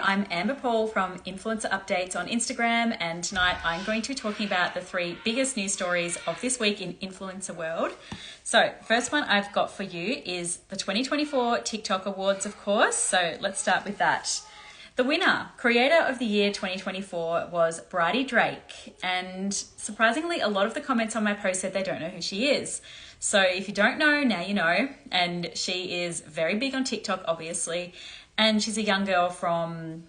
I'm Amber Paul from Influencer Updates on Instagram, and tonight I'm going to be talking about the 3 biggest news stories of this week in influencer world. So first one I've got for you is the 2024 TikTok Awards, of course. So let's start with that. The winner, Creator of the Year 2024, was Bridey Drake, and surprisingly a lot of the comments on my post said they don't know who she is. So if you don't know, now you know, and she is very big on TikTok, obviously. And she's a young girl from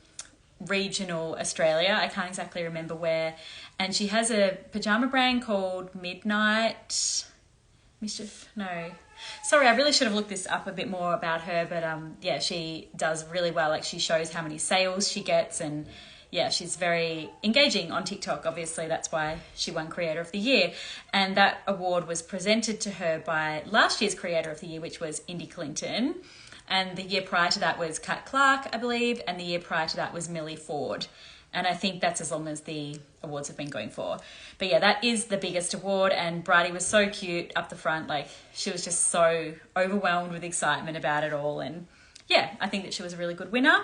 regional Australia. I can't exactly remember where. And she has a pajama brand called Mischief. No. Sorry, I really should have looked this up a bit more about her. But yeah, she does really well. Like, she shows how many sales she gets. And yeah, she's very engaging on TikTok. Obviously, that's why she won Creator of the Year. And that award was presented to her by last year's Creator of the Year, which was Indy Clinton. And the year prior to that was Kat Clark, I believe, and the year prior to that was Millie Ford. And I think that's as long as the awards have been going for. But yeah, that is the biggest award, and Bridey was so cute up the front. Like, she was just so overwhelmed with excitement about it all. And yeah, I think that she was a really good winner.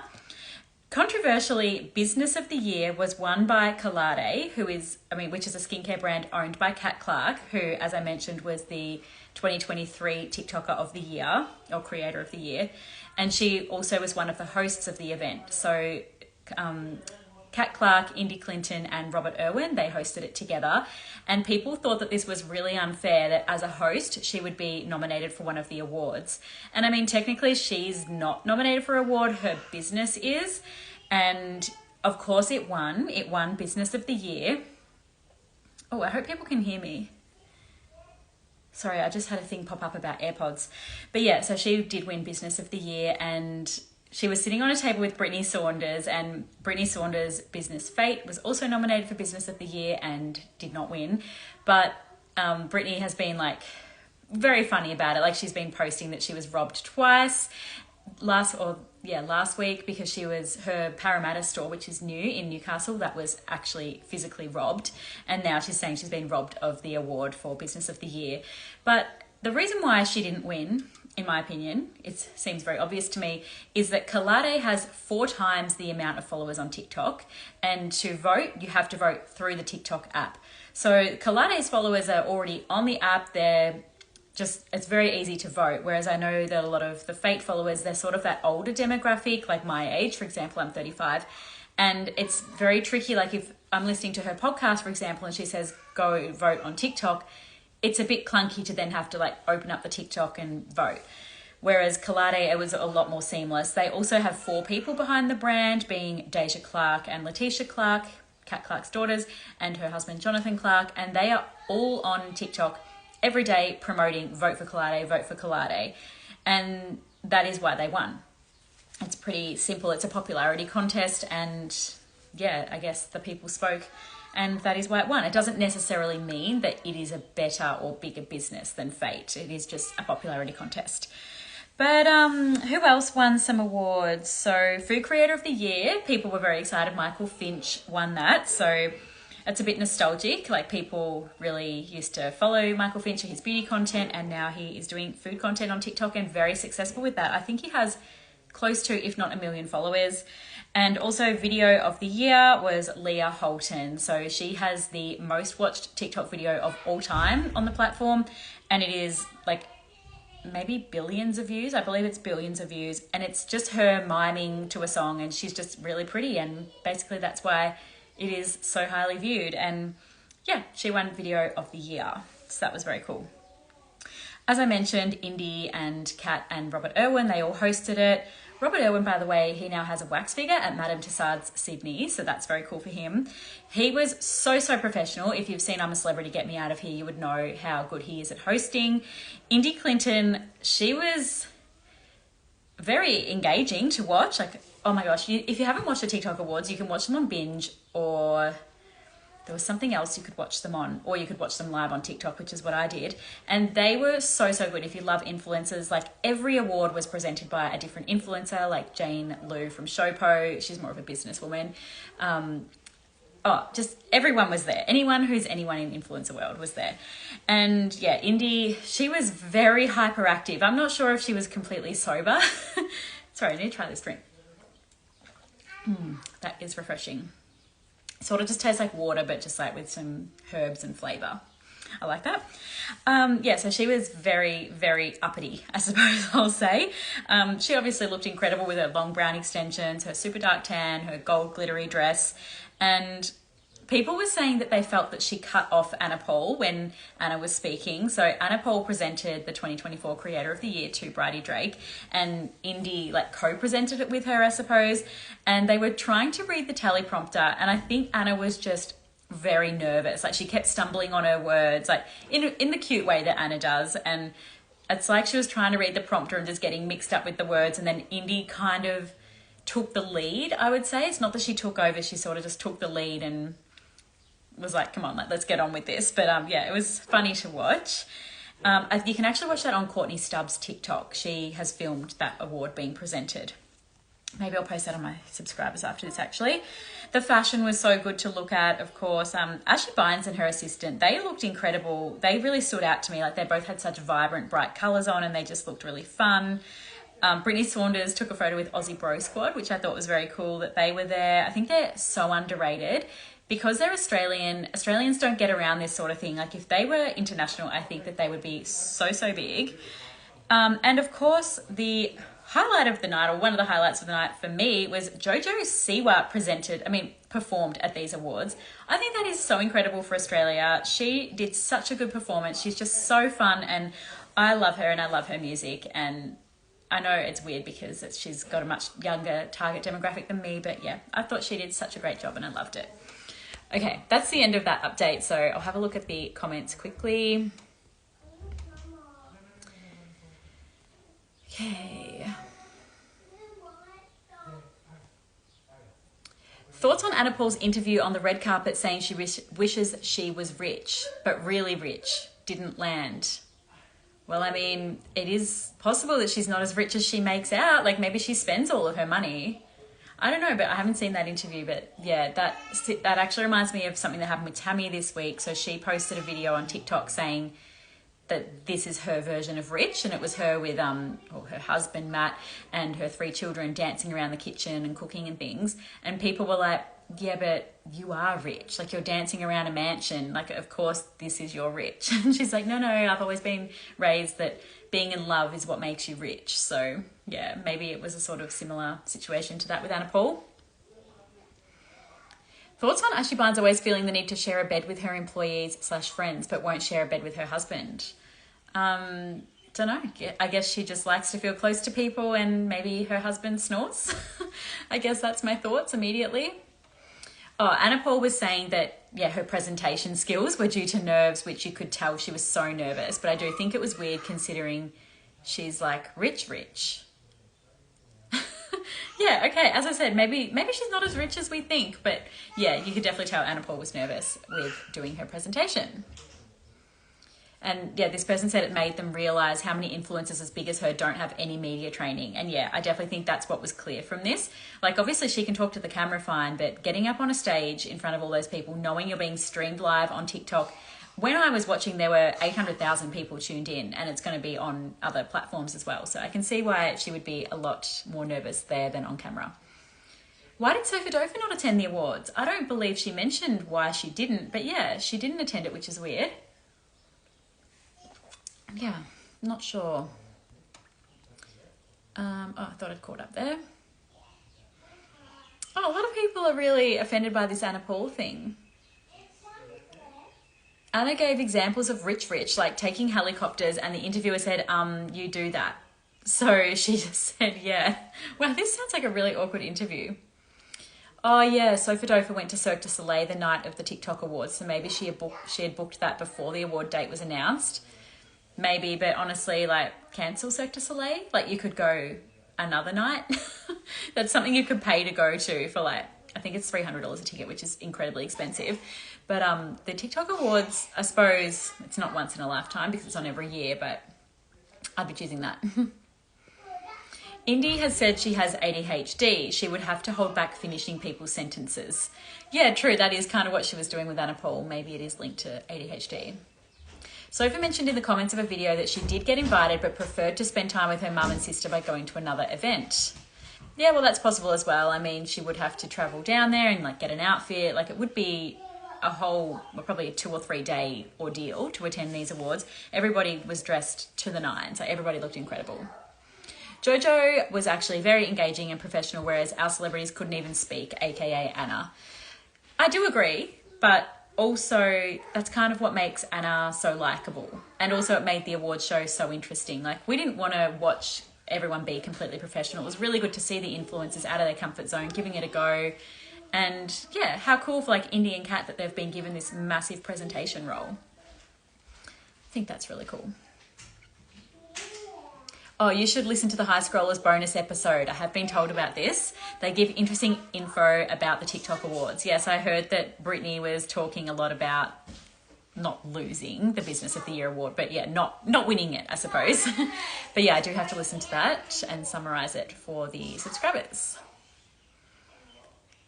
Controversially, Business of the Year was won by Collade, which is a skincare brand owned by Kat Clark, who, as I mentioned, was the 2023 TikToker of the Year, or Creator of the Year. And she also was one of the hosts of the event. So Kat Clark, Indy Clinton and Robert Irwin, they hosted it together. And people thought that this was really unfair, that as a host, she would be nominated for one of the awards. And I mean, technically she's not nominated for an award, her business is. And of course it won. It won Business of the Year. Oh, I hope people can hear me. Sorry, I just had a thing pop up about AirPods. But yeah, so she did win Business of the Year, and she was sitting on a table with Brittney Saunders, and Brittney Saunders' Business Fate was also nominated for Business of the Year and did not win. But Brittney has been like very funny about it. Like, she's been posting that she was robbed twice last week, because her Parramatta store, which is new in Newcastle, that was actually physically robbed. And now she's saying she's been robbed of the award for Business of the Year. But the reason why she didn't win, in my opinion, it seems very obvious to me, is that Collade has 4 times the amount of followers on TikTok. And to vote, you have to vote through the TikTok app. So Collade's followers are already on the app. It's very easy to vote. Whereas I know that a lot of the Fate followers, they're sort of that older demographic, like my age. For example, I'm 35. And it's very tricky. Like, if I'm listening to her podcast, for example, and she says, go vote on TikTok, it's a bit clunky to then have to like open up the TikTok and vote. Whereas Collade, it was a lot more seamless. They also have 4 people behind the brand, being Deja Clark and Letitia Clark, Kat Clark's daughters, and her husband, Jonathan Clark. And they are all on TikTok every day promoting vote for Collade, vote for Collade. And that is why they won. It's pretty simple. It's a popularity contest, and yeah, I guess the people spoke, and that is why it won. It doesn't necessarily mean that it is a better or bigger business than Fate. It is just a popularity contest. But who else won some awards? So Food Creator of the Year, people were very excited. Michael Finch won that. So it's a bit nostalgic. Like, people really used to follow Michael Finch for his beauty content, and now he is doing food content on TikTok and very successful with that. I think he has close to, if not 1 million followers. And also Video of the Year was Leah Holton. So she has the most watched TikTok video of all time on the platform. And it is like maybe billions of views. I believe it's billions of views. And it's just her miming to a song, and she's just really pretty. And basically that's why it is so highly viewed. And yeah, she won Video of the Year. So that was very cool. As I mentioned, Indy and Kat and Robert Irwin, they all hosted it. Robert Irwin, by the way, he now has a wax figure at Madame Tussauds Sydney, so that's very cool for him. He was so professional. If you've seen I'm a Celebrity, Get Me Out of Here, you would know how good he is at hosting. Indy Clinton, she was very engaging to watch. Like, oh my gosh, if you haven't watched the TikTok Awards, you can watch them on Binge, or there was something else you could watch them on, or you could watch them live on TikTok, which is what I did. And they were so good. If you love influencers, like, every award was presented by a different influencer, like Jane Liu from Showpo. She's more of a businesswoman. Just everyone was there. Anyone who's anyone in influencer world was there. And yeah, Indy, she was very hyperactive. I'm not sure if she was completely sober. Sorry, I need to try this drink. That is refreshing. Sort of just tastes like water, but just like with some herbs and flavour. I like that. Yeah, so she was very, very uppity, I suppose I'll say. She obviously looked incredible with her long brown extensions, her super dark tan, her gold glittery dress. And people were saying that they felt that she cut off Anna Paul when Anna was speaking. So Anna Paul presented the 2024 Creator of the Year to Bridey Drake, and Indy like co-presented it with her, I suppose. And they were trying to read the teleprompter, and I think Anna was just very nervous. Like she kept stumbling on her words, like in the cute way that Anna does. And it's like she was trying to read the prompter and just getting mixed up with the words. And then Indy kind of took the lead, I would say. It's not that she took over, she sort of just took the lead and was like, come on, let's get on with this. But yeah, it was funny to watch. You can actually watch that on Courtney Stubbs' TikTok. She has filmed that award being presented. Maybe I'll post that on my subscribers after this, actually. The fashion was so good to look at, of course. Ashley Bynes and her assistant, they looked incredible. They really stood out to me. Like, they both had such vibrant, bright colours on, and they just looked really fun. Brittney Saunders took a photo with Aussie Bro Squad, which I thought was very cool that they were there. I think they're so underrated. Because they're Australian, Australians don't get around this sort of thing. Like, if they were international, I think that they would be so, so big. And of course, the highlight of the night, or one of the highlights of the night for me, was Jojo Siwa performed at these awards. I think that is so incredible for Australia. She did such a good performance. She's just so fun, and I love her and I love her music. And I know it's weird because she's got a much younger target demographic than me, but yeah, I thought she did such a great job and I loved it. Okay, that's the end of that update. So I'll have a look at the comments quickly. Okay. Thoughts on Anna Paul's interview on the red carpet saying she wishes she was rich, but really rich, didn't land. Well, I mean, it is possible that she's not as rich as she makes out. Like, maybe she spends all of her money. I don't know, but I haven't seen that interview. But yeah, that actually reminds me of something that happened with Tammy this week. So she posted a video on TikTok saying that this is her version of rich, and it was her with her husband Matt and her 3 children dancing around the kitchen and cooking and things. And people were like, yeah, but you are rich. Like, you're dancing around a mansion. Like, of course, this is your rich. And she's like, no, I've always been raised that being in love is what makes you rich. So yeah, maybe it was a sort of similar situation to that with Anna Paul. Thoughts on Ashley Bynes always feeling the need to share a bed with her employees/friends, but won't share a bed with her husband? Don't know. I guess she just likes to feel close to people, and maybe her husband snores. I guess that's my thoughts immediately. Oh, Anna Paul was saying that, yeah, her presentation skills were due to nerves, which you could tell she was so nervous. But I do think it was weird considering she's like rich. Yeah, okay, as I said, maybe she's not as rich as we think. But yeah, you could definitely tell Anna Paul was nervous with doing her presentation. And yeah, this person said it made them realise how many influencers as big as her don't have any media training. And yeah, I definitely think that's what was clear from this. Like, obviously she can talk to the camera fine, but getting up on a stage in front of all those people, knowing you're being streamed live on TikTok. When I was watching, there were 800,000 people tuned in, and it's going to be on other platforms as well. So I can see why she would be a lot more nervous there than on camera. Why did Sophie Dofa not attend the awards? I don't believe she mentioned why she didn't, but yeah, she didn't attend it, which is weird. Yeah, not sure. I thought I'd caught up there. Oh, a lot of people are really offended by this Anna Paul thing. Anna gave examples of rich, like taking helicopters, and the interviewer said, you do that. So she just said, yeah. Wow, this sounds like a really awkward interview. Oh yeah, Sophie Dofa went to Cirque du Soleil the night of the TikTok awards, so maybe she had booked that before the award date was announced. Maybe, but honestly, like, cancel Cirque du Soleil. Like, you could go another night. That's something you could pay to go to for, like, I think it's $300 a ticket, which is incredibly expensive. But the TikTok awards, I suppose it's not once in a lifetime because it's on every year, but I'd be choosing that. Indy has said she has ADHD. She would have to hold back finishing people's sentences. Yeah, true. That is kind of what she was doing with Anna Paul. Maybe it is linked to ADHD. Sophie mentioned in the comments of a video that she did get invited but preferred to spend time with her mum and sister by going to another event. Yeah, well, that's possible as well. I mean, she would have to travel down there and like get an outfit. Like it would be a whole, well, probably a 2 or 3 day ordeal to attend these awards. Everybody was dressed to the nines. So everybody looked incredible. Jojo was actually very engaging and professional, whereas our celebrities couldn't even speak, aka Anna. I do agree, but also that's kind of what makes Anna so likable. And also it made the awards show so interesting. Like we didn't want to watch everyone be completely professional. It was really good to see the influencers out of their comfort zone, giving it a go. And yeah, how cool for like Indy and Kat that they've been given this massive presentation role. I think that's really cool. Oh, you should listen to the High Scrollers bonus episode. I have been told about this. They give interesting info about the TikTok awards. Yes, I heard that Brittney was talking a lot about not losing the Business of the Year award, but yeah, not winning it, I suppose. But yeah, I do have to listen to that and summarize it for the subscribers.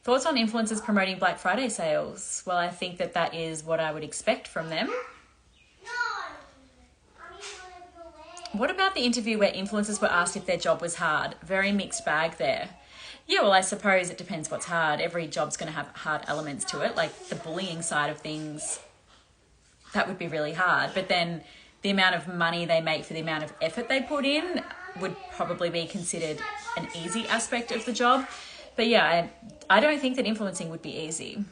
Thoughts on influencers promoting Black Friday sales? Well, I think that is what I would expect from them. What about the interview where influencers were asked if their job was hard? Very mixed bag there. Yeah, well, I suppose it depends what's hard. Every job's going to have hard elements to it. Like the bullying side of things, that would be really hard. But then the amount of money they make for the amount of effort they put in would probably be considered an easy aspect of the job. But yeah, I don't think that influencing would be easy.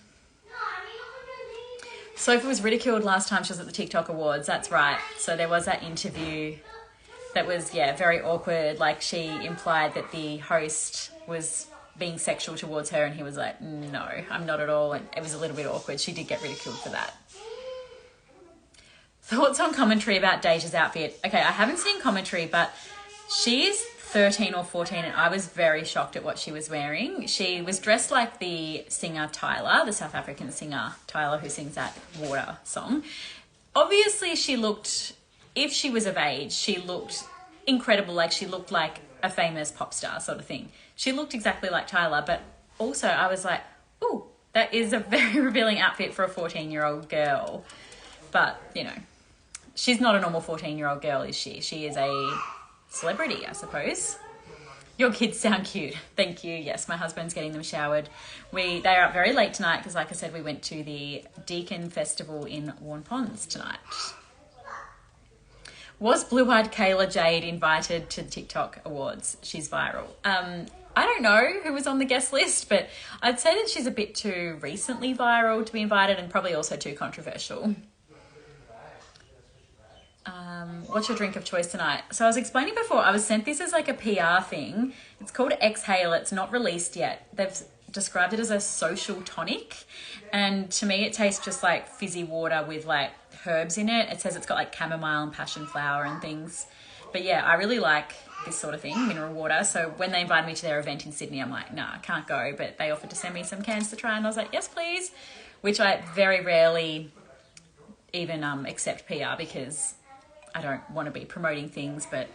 Sophie was ridiculed last time she was at the TikTok Awards. That's right. So there was that interview that was, yeah, very awkward. Like she implied that the host was being sexual towards her and he was like, no, I'm not at all. And it was a little bit awkward. She did get ridiculed for that. Thoughts on commentary about Deja's outfit? Okay, I haven't seen commentary, but she's 13 or 14 and I was very shocked at what she was wearing. She was dressed like the singer Tyler, the South African singer Tyler who sings that Water song. Obviously she looked, if she was of age, she looked incredible. Like she looked like a famous pop star sort of thing. She looked exactly like Tyler, but also I was like, ooh, that is a very revealing outfit for a 14-year-old girl. But, you know, she's not a normal 14-year-old girl, is she? She is a celebrity, I suppose. Your kids sound cute. Thank you. Yes, my husband's getting them showered. They are up very late tonight because, like I said, we went to the Deakin Festival in Warren Ponds tonight. Was Blue-Eyed Kayla Jade invited to the TikTok Awards? She's viral. I don't know who was on the guest list, but I'd say that she's a bit too recently viral to be invited and probably also too controversial. What's your drink of choice tonight? So I was explaining before, I was sent this as like a PR thing. It's called Exhale. It's not released yet. They've described it as a social tonic. And to me, it tastes just like fizzy water with like herbs in it. It says it's got like chamomile and passion flower and things. But yeah, I really like this sort of thing, mineral water. So when they invited me to their event in Sydney, I'm like, nah, I can't go. But they offered to send me some cans to try. And I was like, yes, please. Which I very rarely even accept PR because I don't want to be promoting things, but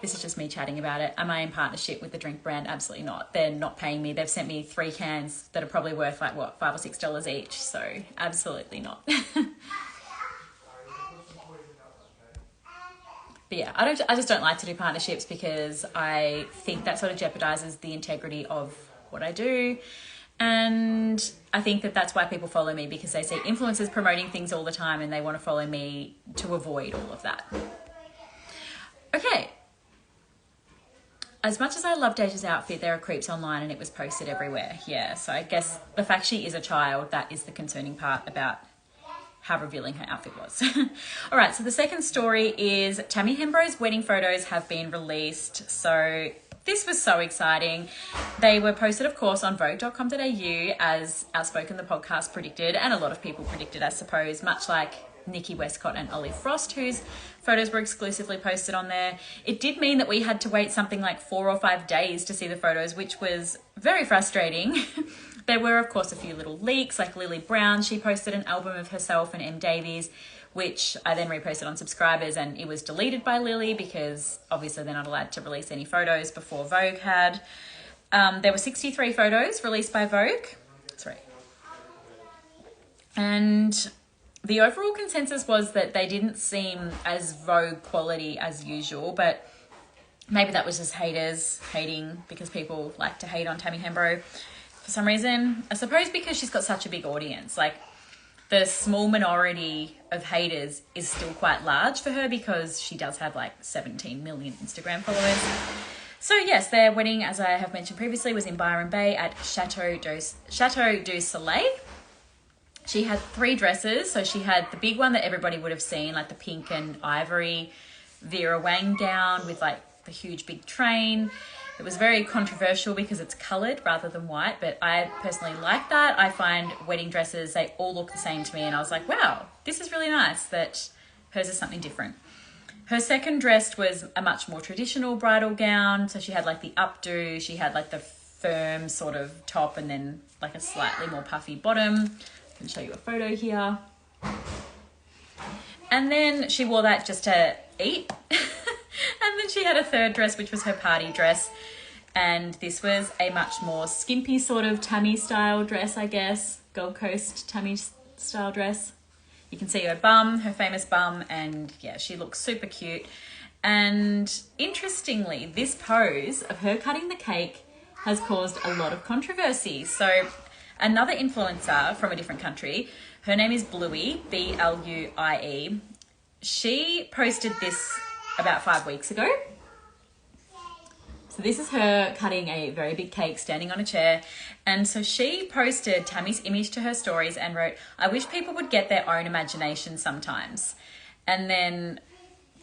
this is just me chatting about it. Am I in partnership with the drink brand? Absolutely not. They're not paying me. They've sent me 3 cans that are probably worth like what, $5 or $6 each. So absolutely not. But yeah, I just don't like to do partnerships because I think that sort of jeopardizes the integrity of what I do. And I think that that's why people follow me, because they see influencers promoting things all the time and they want to follow me to avoid all of that. Okay. As much as I love Deja's outfit, there are creeps online and it was posted everywhere. Yeah, so I guess the fact she is a child, that is the concerning part about how revealing her outfit was. All right, so the second story is Tammy Hembrow's wedding photos have been released. So this was so exciting. They were posted, of course, on vogue.com.au as Outspoken, the podcast, predicted, and a lot of people predicted, I suppose, much like Nikki Westcott and Ollie Frost, whose photos were exclusively posted on there. It did mean that we had to wait something like 4 or 5 days to see the photos, which was very frustrating. There were, of course, a few little leaks, like Lily Brown. She posted an album of herself and M. Davies, which I then reposted on Subscribers, and it was deleted by Lily because obviously they're not allowed to release any photos before Vogue had. There were 63 photos released by Vogue. Sorry. And the overall consensus was that they didn't seem as Vogue quality as usual, but Maybe that was just haters hating because people like to hate on Tammy Hembrow for some reason. I suppose because she's got such a big audience. Like, the small minority of haters is still quite large for her because she does have like 17 million Instagram followers. So yes, their wedding, as I have mentioned previously, was in Byron Bay at Chateau du Soleil. She had 3 dresses. So she had the big one that everybody would have seen, like the pink and ivory Vera Wang gown with like the huge big train. It was very controversial because it's coloured rather than white, but I personally like that. I find wedding dresses, they all look the same to me, and I was like, wow, this is really nice that hers is something different. Her second dress was a much more traditional bridal gown. So she had like the updo, she had like the firm sort of top and then like a slightly more puffy bottom. I can show you a photo here. And then she wore that just to eat. And then she had a third dress, which was her party dress. And this was a much more skimpy sort of Tammy style dress, I guess. Gold Coast Tammy style dress. You can see her bum, her famous bum, and yeah, she looks super cute. And interestingly, this pose of her cutting the cake has caused a lot of controversy. So another influencer from a different country, her name is Bluey, B-L-U-I-E. She posted this about 5 weeks ago. So this is her cutting a very big cake, standing on a chair. And so she posted Tammy's image to her stories and wrote, "I wish people would get their own imagination sometimes." And then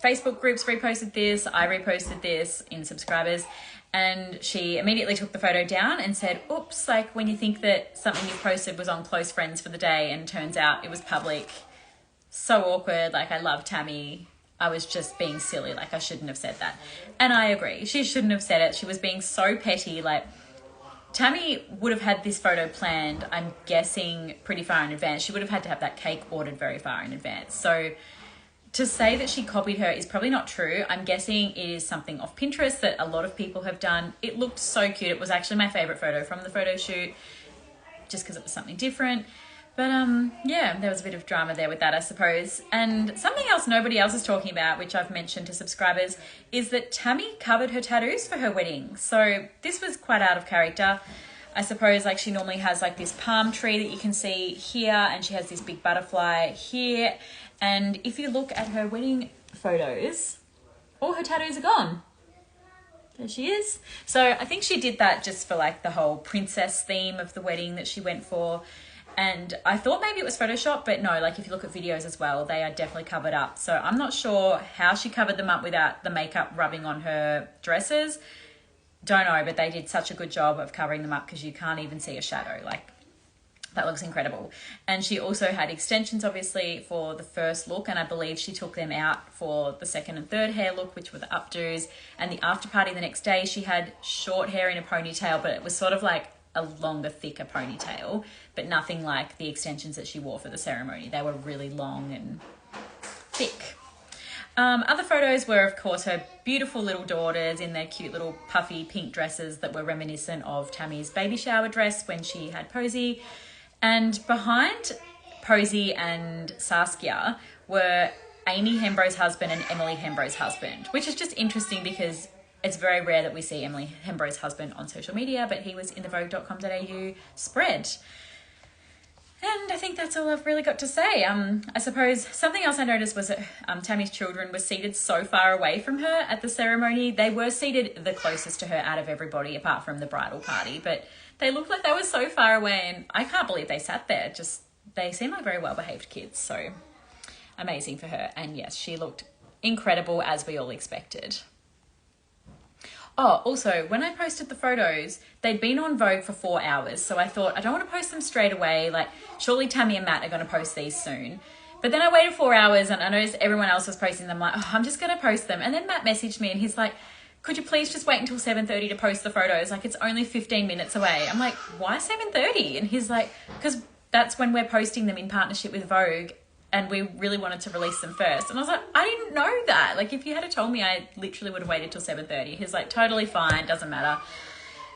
Facebook groups reposted this, I reposted this in subscribers, and she immediately took the photo down and said, oops, like when you think that something you posted was on close friends for the day and turns out it was public. So awkward, like I love Tammy. I was just being silly, like I shouldn't have said that. And I agree, she shouldn't have said it. She was being so petty. Like, Tammy would have had this photo planned, I'm guessing, pretty far in advance. She would have had to have that cake ordered very far in advance. So to say that she copied her is probably not true. I'm guessing it is something off Pinterest that a lot of people have done. It looked so cute. It was actually my favorite photo from the photo shoot, just because it was something different. But yeah, there was a bit of drama there with that, I suppose. And something else nobody else is talking about, which I've mentioned to subscribers, is that Tammy covered her tattoos for her wedding. So this was quite out of character. I suppose like she normally has like this palm tree that you can see here, and she has this big butterfly here. And if you look at her wedding photos, all her tattoos are gone. There she is. So I think she did that just for like the whole princess theme of the wedding that she went for. And I thought maybe it was Photoshop, but no, like if you look at videos as well, they are definitely covered up. So I'm not sure how she covered them up without the makeup rubbing on her dresses. Don't know, but they did such a good job of covering them up because you can't even see a shadow. Like, that looks incredible. And she also had extensions, obviously, for the first look, and I believe she took them out for the second and third hair look, which were the updos. And the after party the next day, she had short hair in a ponytail, but it was sort of like a longer, thicker ponytail, but nothing like the extensions that she wore for the ceremony. They were really long and thick. Other photos were, of course, her beautiful little daughters in their cute little puffy pink dresses that were reminiscent of Tammy's baby shower dress when she had Posey. And behind Posey and Saskia were Amy Hembrow's husband and Emily Hembrow's husband, which is just interesting because it's very rare that we see Emily Hembrow's husband on social media, but he was in the vogue.com.au spread. And I think that's all I've really got to say. I suppose something else I noticed was that Tammy's children were seated so far away from her at the ceremony. They were seated the closest to her out of everybody apart from the bridal party, but they looked like they were so far away, and I can't believe they sat there. Just, they seem like very well-behaved kids, so amazing for her. And yes, she looked incredible as we all expected. Oh, also, when I posted the photos, they'd been on Vogue for 4 hours. So I thought, I don't want to post them straight away. Like, surely Tammy and Matt are going to post these soon. But then I waited 4 hours and I noticed everyone else was posting them. Like, oh, I'm just going to post them. And then Matt messaged me and he's like, could you please just wait until 7:30 to post the photos? Like, it's only 15 minutes away. I'm like, why 7:30? And he's like, because that's when we're posting them in partnership with Vogue. And we really wanted to release them first. And I was like, I didn't know that. Like, if you had told me, I literally would have waited till 7:30. He's like, totally fine, doesn't matter.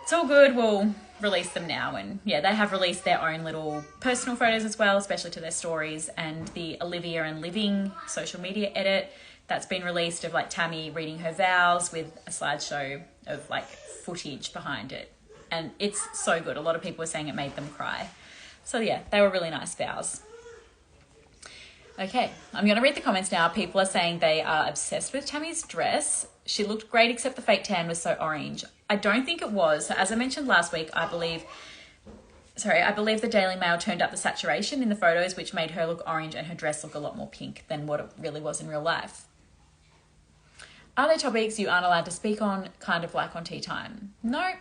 It's all good, we'll release them now. And yeah, they have released their own little personal photos as well, especially to their stories. And the Olivia and Living social media edit, that's been released of like Tammy reading her vows with a slideshow of like footage behind it. And it's so good. A lot of people were saying it made them cry. So yeah, they were really nice vows. Okay, I'm going to read the comments now. People are saying they are obsessed with Tammy's dress. She looked great except the fake tan was so orange. I don't think it was. So as I mentioned last week, I believe the Daily Mail turned up the saturation in the photos, which made her look orange and her dress look a lot more pink than what it really was in real life. Are there topics you aren't allowed to speak on, kind of like on Tea Time? No.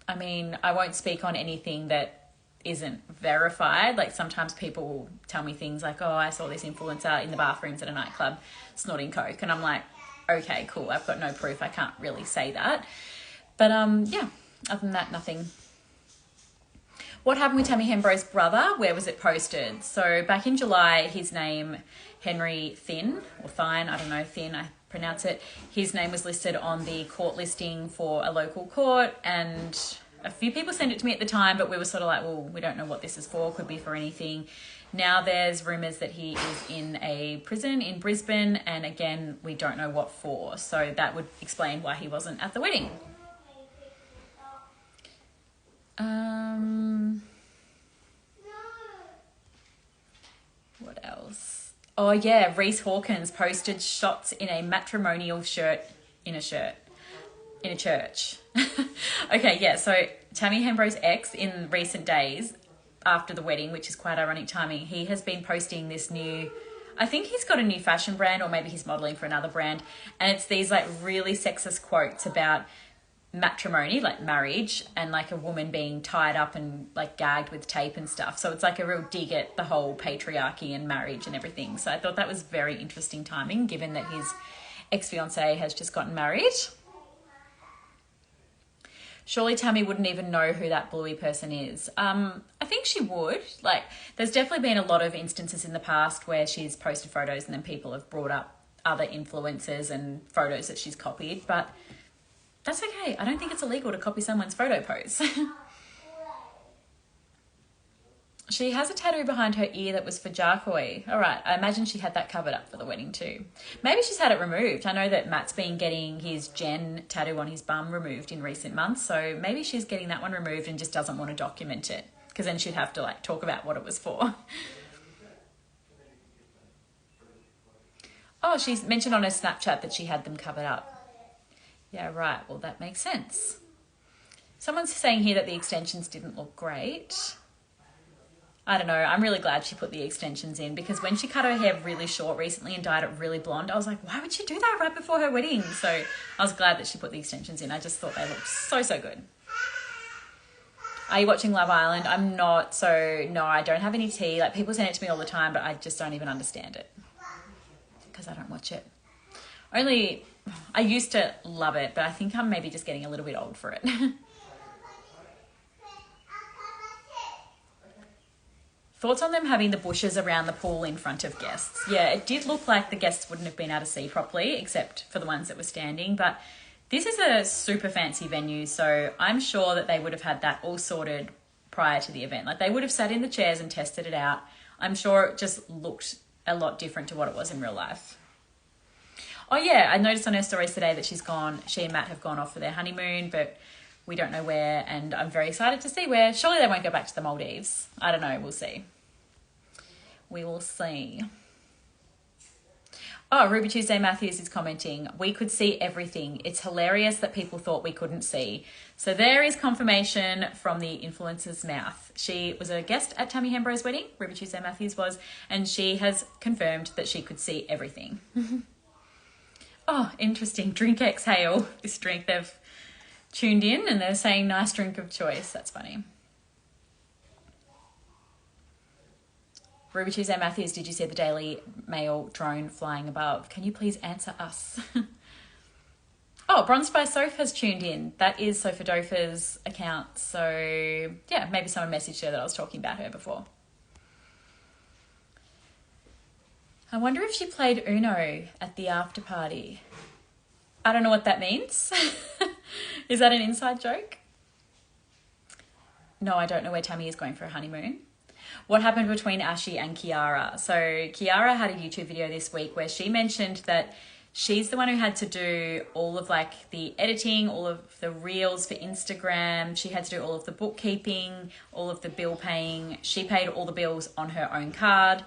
I mean, I won't speak on anything that isn't verified. Like sometimes people will tell me things like, oh, I saw this influencer in the bathrooms at a nightclub snorting coke. And I'm like, okay, cool. I've got no proof. I can't really say that. But yeah, other than that, nothing. What happened with Tammy Hembrow's brother? Where was it posted? So back in July, his name, Henry Thin, or Thine, I don't know, Thin, I pronounce it. His name was listed on the court listing for a local court, and a few people sent it to me at the time, but we were sort of like, well, we don't know what this is for. Could be for anything. Now there's rumours that he is in a prison in Brisbane, and again, we don't know what for. So that would explain why he wasn't at the wedding. What else? Oh yeah, Reese Hawkins posted shots in a matrimonial shirt in a church. Okay, yeah, so Tammy Hembrow's ex in recent days after the wedding, which is quite ironic timing, he has been posting this new, I think he's got a new fashion brand, or maybe he's modelling for another brand, and it's these like really sexist quotes about matrimony, like marriage, and like a woman being tied up and like gagged with tape and stuff. So it's like a real dig at the whole patriarchy and marriage and everything. So I thought that was very interesting timing, given that his ex-fiancée has just gotten married. Surely Tammy wouldn't even know who that bluey person is. I think she would. Like, there's definitely been a lot of instances in the past where she's posted photos and then people have brought up other influencers and photos that she's copied, but that's okay. I don't think it's illegal to copy someone's photo pose. She has a tattoo behind her ear that was for Jarkoi. All right, I imagine she had that covered up for the wedding too. Maybe she's had it removed. I know that Matt's been getting his Jen tattoo on his bum removed in recent months, so maybe she's getting that one removed and just doesn't want to document it, because then she'd have to like talk about what it was for. Oh, she's mentioned on her Snapchat that she had them covered up. Yeah, right. Well, that makes sense. Someone's saying here that the extensions didn't look great. I don't know. I'm really glad she put the extensions in, because when she cut her hair really short recently and dyed it really blonde, I was like, why would she do that right before her wedding? So I was glad that she put the extensions in. I just thought they looked so, so good. Are you watching Love Island? I'm not. So no, I don't have any tea. Like, people send it to me all the time, but I just don't even understand it because I don't watch it. I used to love it, but I think I'm maybe just getting a little bit old for it. Thoughts on them having the bushes around the pool in front of guests? Yeah, it did look like the guests wouldn't have been able to see properly, except for the ones that were standing. But this is a super fancy venue, so I'm sure that they would have had that all sorted prior to the event. Like, they would have sat in the chairs and tested it out. I'm sure it just looked a lot different to what it was in real life. Oh yeah, I noticed on her stories today that she and Matt have gone off for their honeymoon, but we don't know where, and I'm very excited to see where. Surely they won't go back to the Maldives. I don't know, we'll see. We will see. Oh, Ruby Tuesday Matthews is commenting, we could see everything. It's hilarious that people thought we couldn't see. So there is confirmation from the influencer's mouth. She was a guest at Tammy Hembrow's wedding, Ruby Tuesday Matthews was, and she has confirmed that she could see everything. Oh, interesting. Drink Exhale. This drink, they've tuned in and they're saying nice drink of choice. That's funny. Ruby Tuesday Matthews, did you see the Daily Mail drone flying above? Can you please answer us? Oh, Bronzed by Soph has tuned in. That is Sofa Dofa's account. So yeah, maybe someone messaged her that I was talking about her before. I wonder if she played Uno at the after party. I don't know what that means. Is that an inside joke? No, I don't know where Tammy is going for a honeymoon. What happened between Ashi and Kiara? So Kiara had a YouTube video this week where she mentioned that she's the one who had to do all of like the editing, all of the reels for Instagram. She had to do all of the bookkeeping, all of the bill paying. She paid all the bills on her own card.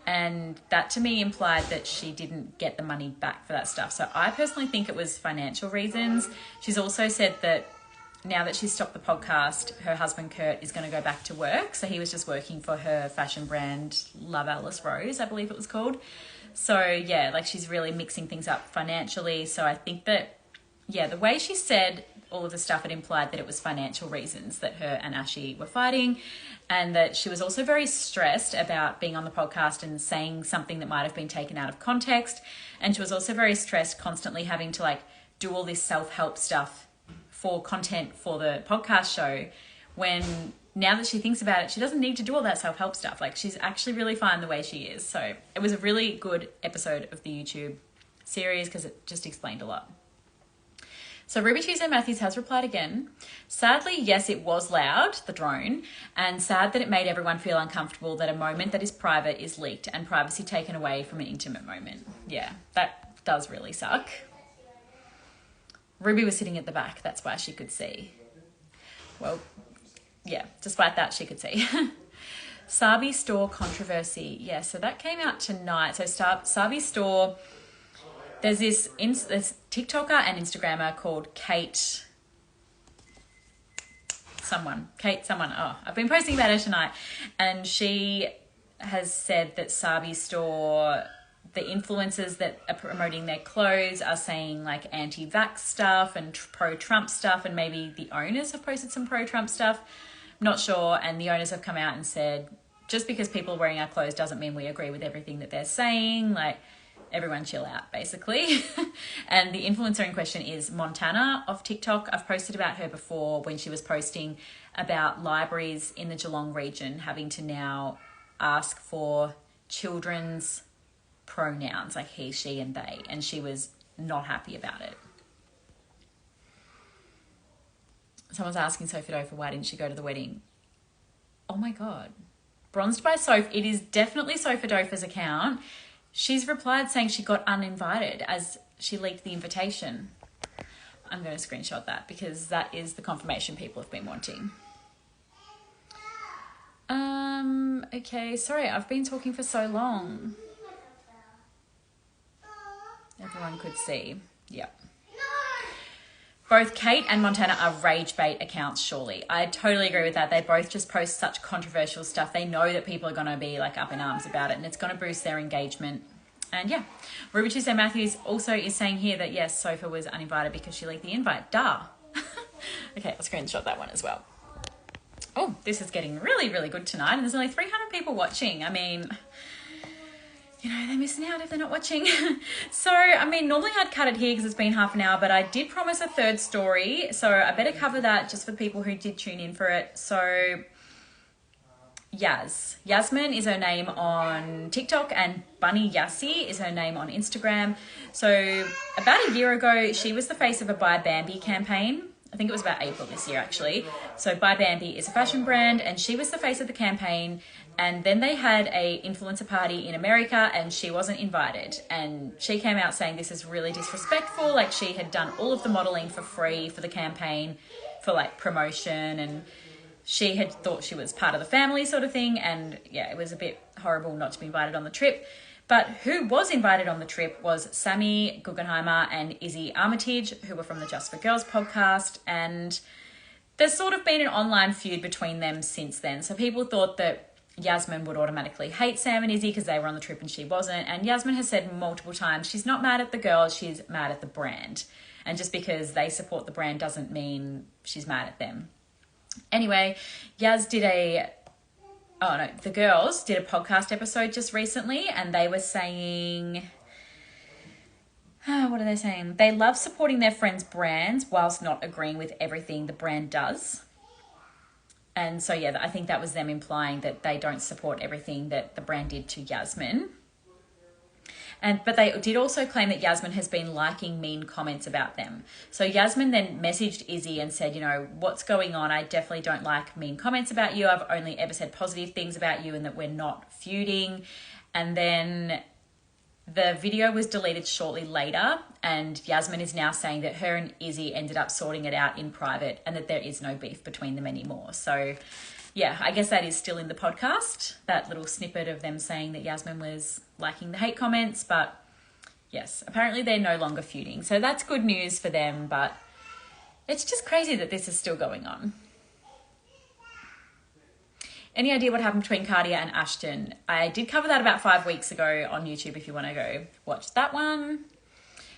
And that to me implied that she didn't get the money back for that stuff. So I personally think it was financial reasons. She's also said that now that she's stopped the podcast, her husband Kurt is going to go back to work. So he was just working for her fashion brand, Love Alice Rose, I believe it was called. So yeah, like she's really mixing things up financially. So I think that, yeah, the way she said all of the stuff, it implied that it was financial reasons that her and Ashi were fighting, and that she was also very stressed about being on the podcast and saying something that might have been taken out of context. And she was also very stressed constantly having to like do all this self-help stuff for content for the podcast show, when now that she thinks about it, she doesn't need to do all that self-help stuff. Like she's actually really fine the way she is. So it was a really good episode of the YouTube series because it just explained a lot. So Ruby Tuesday Matthews has replied again. Sadly, yes, it was loud, the drone, and sad that it made everyone feel uncomfortable that a moment that is private is leaked and privacy taken away from an intimate moment. Yeah, that does really suck. Ruby was sitting at the back, that's why she could see. Well, yeah, despite that, she could see. Sabi store controversy. Yeah, so that came out tonight. So Sabi store, there's this TikToker and Instagrammer called Kate someone. Oh, I've been posting about her tonight. And she has said that Sabi store, the influencers that are promoting their clothes are saying like anti-vax stuff and pro-Trump stuff, and maybe the owners have posted some pro-Trump stuff. I'm not sure. And the owners have come out and said, just because people are wearing our clothes doesn't mean we agree with everything that they're saying. Like, everyone chill out, basically. And the influencer in question is Montana of TikTok. I've posted about her before when she was posting about libraries in the Geelong region having to now ask for children's pronouns, like he, she, and they. And she was not happy about it. Someone's asking Sophie Dofer, why didn't she go to the wedding? Oh my God. Bronzed by Soph. It is definitely Sophie Dofer's account. She's replied saying she got uninvited as she leaked the invitation. I'm going to screenshot that because that is the confirmation people have been wanting. Okay, sorry, I've been talking for so long. Everyone could see. Yep. Both Kate and Montana are rage bait accounts, surely. I totally agree with that. They both just post such controversial stuff. They know that people are going to be like up in arms about it, and it's going to boost their engagement. And yeah, Ruby Tuesday Matthews also is saying here that yes, Sophia was uninvited because she leaked the invite. Duh. Okay, I'll screenshot that one as well. Oh, this is getting really, really good tonight, and there's only 300 people watching. I mean, you know, they're missing out if they're not watching. So, I mean, normally I'd cut it here because it's been half an hour, but I did promise a third story. So I better cover that just for people who did tune in for it. So Yasmin is her name on TikTok, and Bunny Yassi is her name on Instagram. So about a year ago, she was the face of a Buy Bambi campaign. I think it was about April this year, actually. So Buy Bambi is a fashion brand, and she was the face of the campaign. And then they had a influencer party in America, and she wasn't invited. And she came out saying this is really disrespectful. Like, she had done all of the modeling for free for the campaign, for like promotion, and she had thought she was part of the family sort of thing. And yeah, it was a bit horrible not to be invited on the trip. But who was invited on the trip was Sammy Guggenheimer and Izzy Armitage, who were from the Just for Girls podcast. And there's sort of been an online feud between them since then. So people thought that Yasmin would automatically hate Sam and Izzy because they were on the trip and she wasn't. And Yasmin has said multiple times she's not mad at the girls, she's mad at the brand. And just because they support the brand doesn't mean she's mad at them. Anyway, the girls did a podcast episode just recently, and they were saying, what are they saying? They love supporting their friends' brands whilst not agreeing with everything the brand does. And so, yeah, I think that was them implying that they don't support everything that the brand did to Yasmin. But they did also claim that Yasmin has been liking mean comments about them. So Yasmin then messaged Izzy and said, you know, what's going on? I definitely don't like mean comments about you. I've only ever said positive things about you and that we're not feuding. And then The video was deleted shortly later, and Yasmin is now saying that her and Izzy ended up sorting it out in private and that there is no beef between them anymore. So, yeah, I guess that is still in the podcast, that little snippet of them saying that Yasmin was liking the hate comments. But, yes, apparently they're no longer feuding. So that's good news for them, but it's just crazy that this is still going on. Any idea what happened between Cardia and Ashton? I did cover that about 5 weeks ago on YouTube if you want to go watch that one.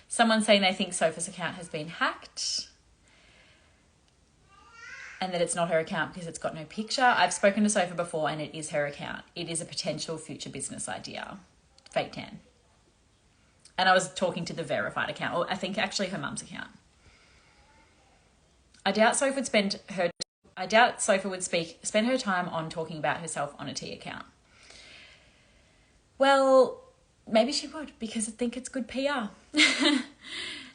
Someone saying they think Sophie's account has been hacked and that it's not her account because it's got no picture. I've spoken to Sophie before and it is her account. It is a potential future business idea. Fake tan. And I was talking to the verified account, or I think actually her mum's account. I doubt Sophie would spend her time on talking about herself on a T account. Well, maybe she would, because I think it's good PR.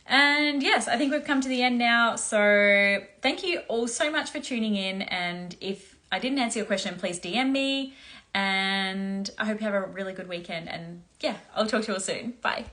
And yes, I think we've come to the end now. So thank you all so much for tuning in. And if I didn't answer your question, please DM me. And I hope you have a really good weekend. And yeah, I'll talk to you all soon. Bye.